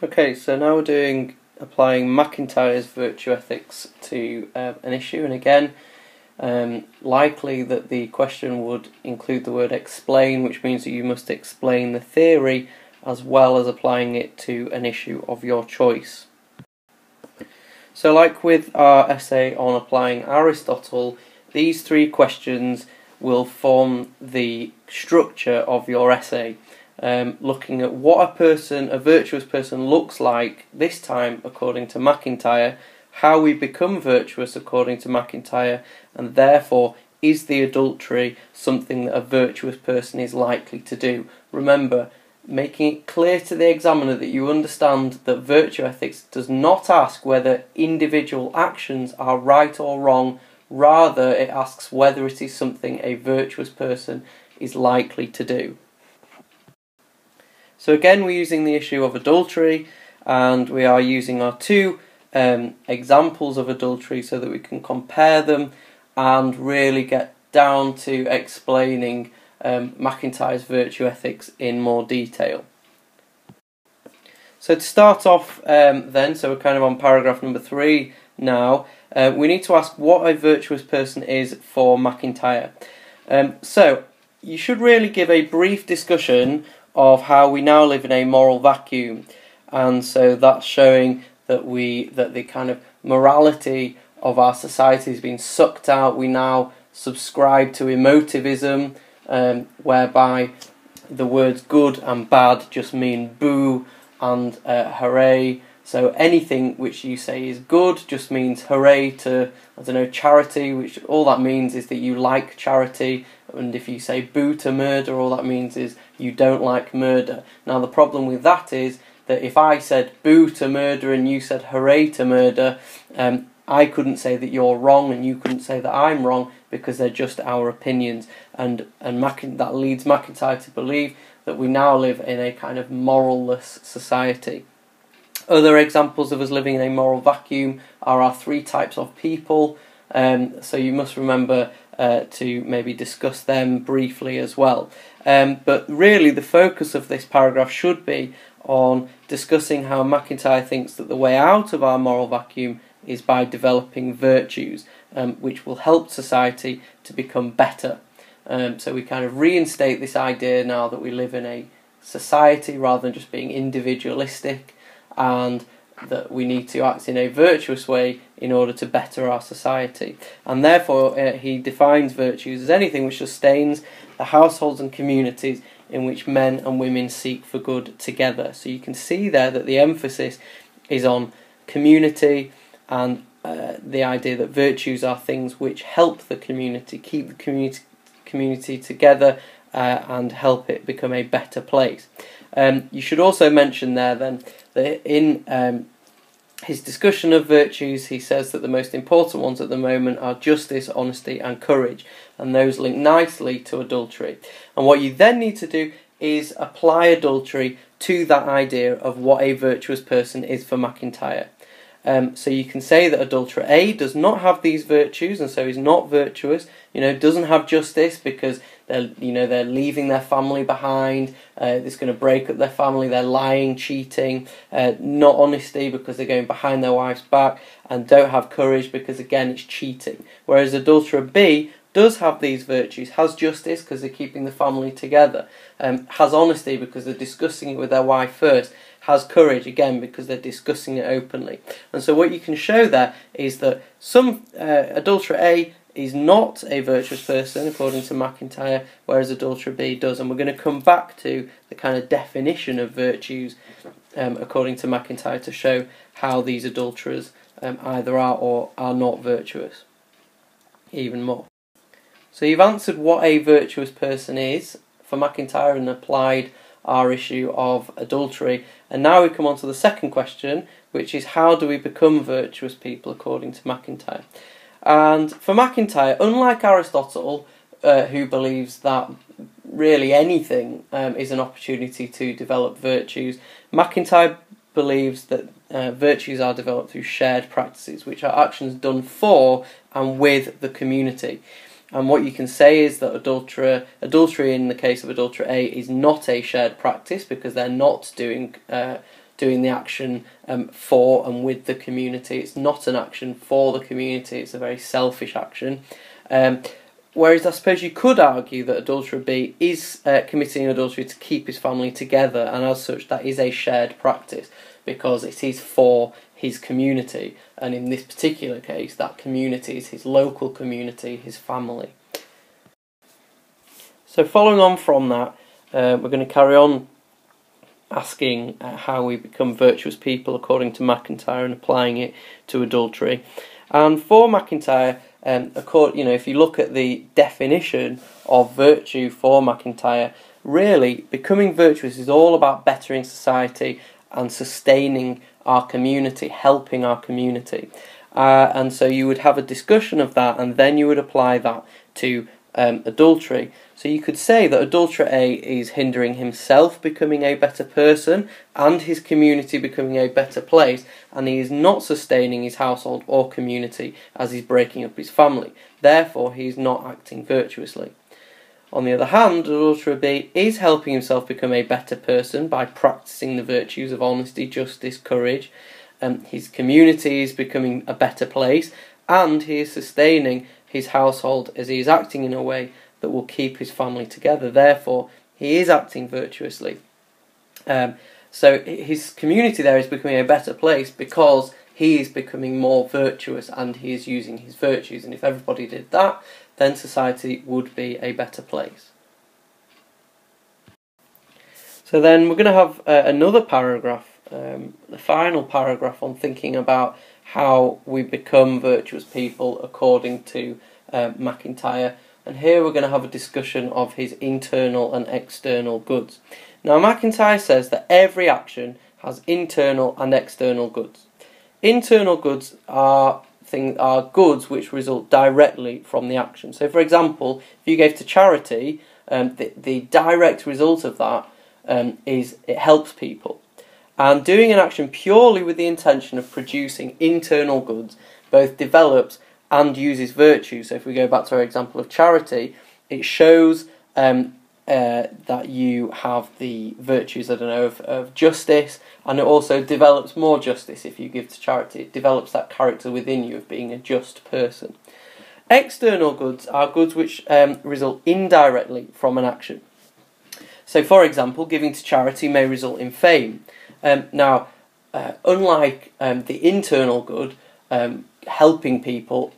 Okay, so now we're applying MacIntyre's virtue ethics to an issue, and again, likely that the question would include the word explain, which means that you must explain the theory as well as applying it to an issue of your choice. So like with our essay on applying Aristotle, these three questions will form the structure of your essay. Looking at what a virtuous person looks like this time according to MacIntyre, how we become virtuous according to MacIntyre, and therefore is the adultery something that a virtuous person is likely to do. Remember, making it clear to the examiner that you understand that virtue ethics does not ask whether individual actions are right or wrong, rather it asks whether it is something a virtuous person is likely to do. So again, we're using the issue of adultery, and we are using our two examples of adultery so that we can compare them and really get down to explaining MacIntyre's virtue ethics in more detail. So to start off then, so we're kind of on paragraph number 3 now, we need to ask what a virtuous person is for MacIntyre. So you should really give a brief discussion of how we now live in a moral vacuum, and so that's showing that the kind of morality of our society has been sucked out. We now subscribe to emotivism, whereby the words good and bad just mean boo and hooray. So anything which you say is good just means hooray to, I don't know, charity, which all that means is that you like charity. And if you say boo to murder, all that means is you don't like murder. Now the problem with that is that if I said boo to murder and you said hooray to murder, I couldn't say that you're wrong and you couldn't say that I'm wrong, because they're just our opinions. And that leads MacIntyre to believe that we now live in a kind of moralless society. Other examples of us living in a moral vacuum are our 3 types of people, so you must remember to maybe discuss them briefly as well. But really the focus of this paragraph should be on discussing how MacIntyre thinks that the way out of our moral vacuum is by developing virtues, which will help society to become better. So we kind of reinstate this idea now that we live in a society rather than just being individualistic, and that we need to act in a virtuous way in order to better our society. And therefore he defines virtues as anything which sustains the households and communities in which men and women seek for good together. So you can see there that the emphasis is on community and the idea that virtues are things which help the community, keep the community together and help it become a better place. You should also mention there then that in his discussion of virtues, he says that the most important ones at the moment are justice, honesty and courage, and those link nicely to adultery. And what you then need to do is apply adultery to that idea of what a virtuous person is for MacIntyre. So you can say that adulterer A does not have these virtues, and so is not virtuous. Doesn't have justice because they're leaving their family behind. It's going to break up their family. They're lying, cheating. Not honesty because they're going behind their wife's back, and don't have courage because again it's cheating. Whereas adulterer B does have these virtues, has justice because they're keeping the family together, has honesty because they're discussing it with their wife first, has courage again because they're discussing it openly. And so what you can show there is that some adulterer A is not a virtuous person according to MacIntyre, whereas adulterer B does. And we're going to come back to the kind of definition of virtues according to MacIntyre to show how these adulterers either are or are not virtuous even more. So you've answered what a virtuous person is for MacIntyre and applied our issue of adultery. And now we come on to the second question, which is how do we become virtuous people according to MacIntyre? And for MacIntyre, unlike Aristotle, who believes that really anything is an opportunity to develop virtues, MacIntyre believes that virtues are developed through shared practices, which are actions done for and with the community. And what you can say is that adultery in the case of adulterer A is not a shared practice because they're not doing doing the action for and with the community. It's not an action for the community, it's a very selfish action. Whereas I suppose you could argue that adulterer B is committing adultery to keep his family together, and as such that is a shared practice because it is for his community, and in this particular case that community is his local community, his family. So following on from that, we're going to carry on asking how we become virtuous people according to MacIntyre and applying it to adultery. And for MacIntyre, if you look at the definition of virtue for MacIntyre, really becoming virtuous is all about bettering society and sustaining our community, helping our community. And so you would have a discussion of that, and then you would apply that to adultery. So you could say that adulterer A is hindering himself becoming a better person and his community becoming a better place, and he is not sustaining his household or community as he's breaking up his family. Therefore, he is not acting virtuously. On the other hand, adulterer B is helping himself become a better person by practicing the virtues of honesty, justice, courage. His community is becoming a better place, and he is sustaining his household as he is acting in a way that will keep his family together. Therefore, he is acting virtuously. So his community there is becoming a better place because he is becoming more virtuous and he is using his virtues. And if everybody did that, then society would be a better place. So then we're going to have another paragraph, the final paragraph on thinking about how we become virtuous people according to MacIntyre. And here we're going to have a discussion of his internal and external goods. Now MacIntyre says that every action has internal and external goods. Internal goods are goods which result directly from the action. So for example, if you gave to charity, the direct result of that is it helps people. And doing an action purely with the intention of producing internal goods both develops and uses virtue. So if we go back to our example of charity, it shows that you have the virtues, of justice, and it also develops more justice if you give to charity. It develops that character within you of being a just person. External goods are goods which result indirectly from an action. So for example, giving to charity may result in fame. Now, unlike the internal good, helping people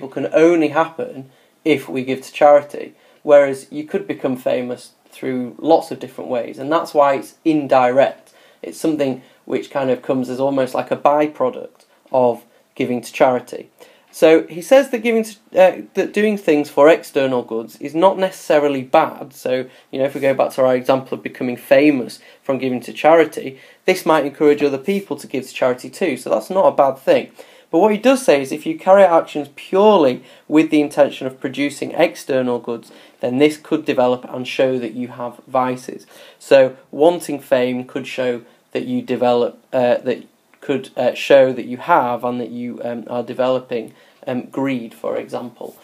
can only happen if we give to charity, whereas you could become famous through lots of different ways, and that's why it's indirect. It's something which kind of comes as almost like a byproduct of giving to charity. So he says that that doing things for external goods is not necessarily bad. So, if we go back to our example of becoming famous from giving to charity, this might encourage other people to give to charity too, so that's not a bad thing. But what he does say is if you carry out actions purely with the intention of producing external goods, then this could develop and show that you have vices. So wanting fame could show that you develop, show that you have and that you are developing greed, for example.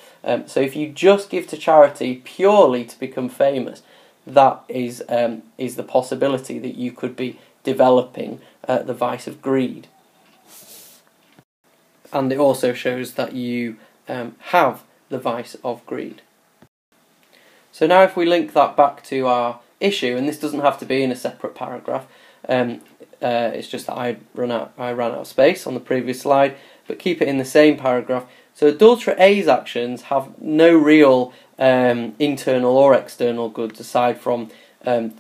So if you just give to charity purely to become famous, that is the possibility that you could be developing the vice of greed. And it also shows that you have the vice of greed. So now if we link that back to our issue, and this doesn't have to be in a separate paragraph, it's just that I ran out of space on the previous slide, but keep it in the same paragraph. So adulterer A's actions have no real internal or external goods aside from kind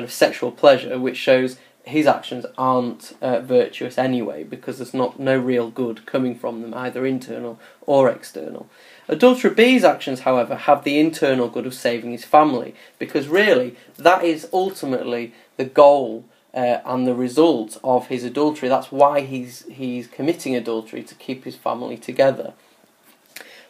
of sexual pleasure, which shows his actions aren't virtuous anyway, because there's no real good coming from them, either internal or external. Adulterer B's actions, however, have the internal good of saving his family, because really that is ultimately the goal and the result of his adultery. That's why he's committing adultery, to keep his family together.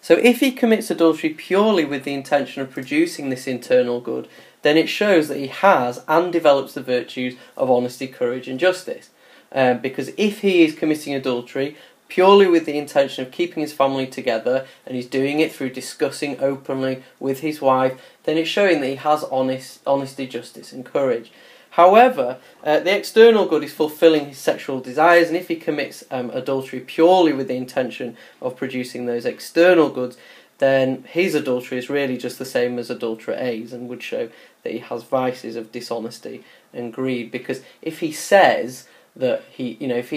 So if he commits adultery purely with the intention of producing this internal good, then it shows that he has and develops the virtues of honesty, courage and justice. Because if he is committing adultery purely with the intention of keeping his family together, and he's doing it through discussing openly with his wife, then it's showing that he has honesty, justice and courage. However, the external good is fulfilling his sexual desires, and if he commits adultery purely with the intention of producing those external goods, then his adultery is really just the same as adulterer A's, and would show that he has vices of dishonesty and greed. Because if he says that if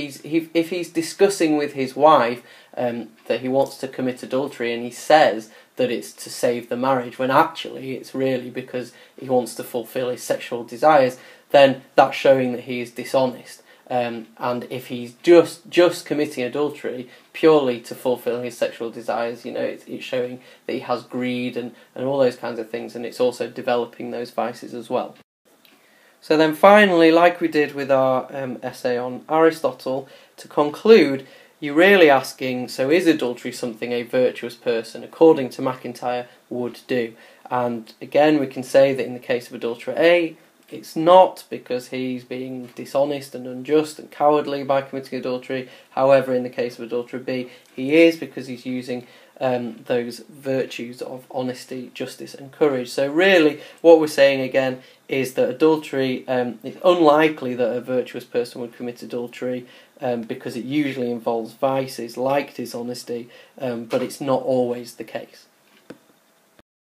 he's discussing with his wife that he wants to commit adultery, and he says that it's to save the marriage, when actually it's really because he wants to fulfill his sexual desires, then that's showing that he is dishonest. And if he's just committing adultery purely to fulfill his sexual desires, it's showing that he has greed and all those kinds of things, and it's also developing those vices as well. So then finally, like we did with our essay on Aristotle, to conclude, you're really asking, so is adultery something a virtuous person, according to MacIntyre, would do? And again, we can say that in the case of adulterer A, it's not, because he's being dishonest and unjust and cowardly by committing adultery. However, in the case of adulterer B, he is, because he's using those virtues of honesty, justice and courage. So really, what we're saying again is that adultery, it's unlikely that a virtuous person would commit adultery, because it usually involves vices like dishonesty, but it's not always the case.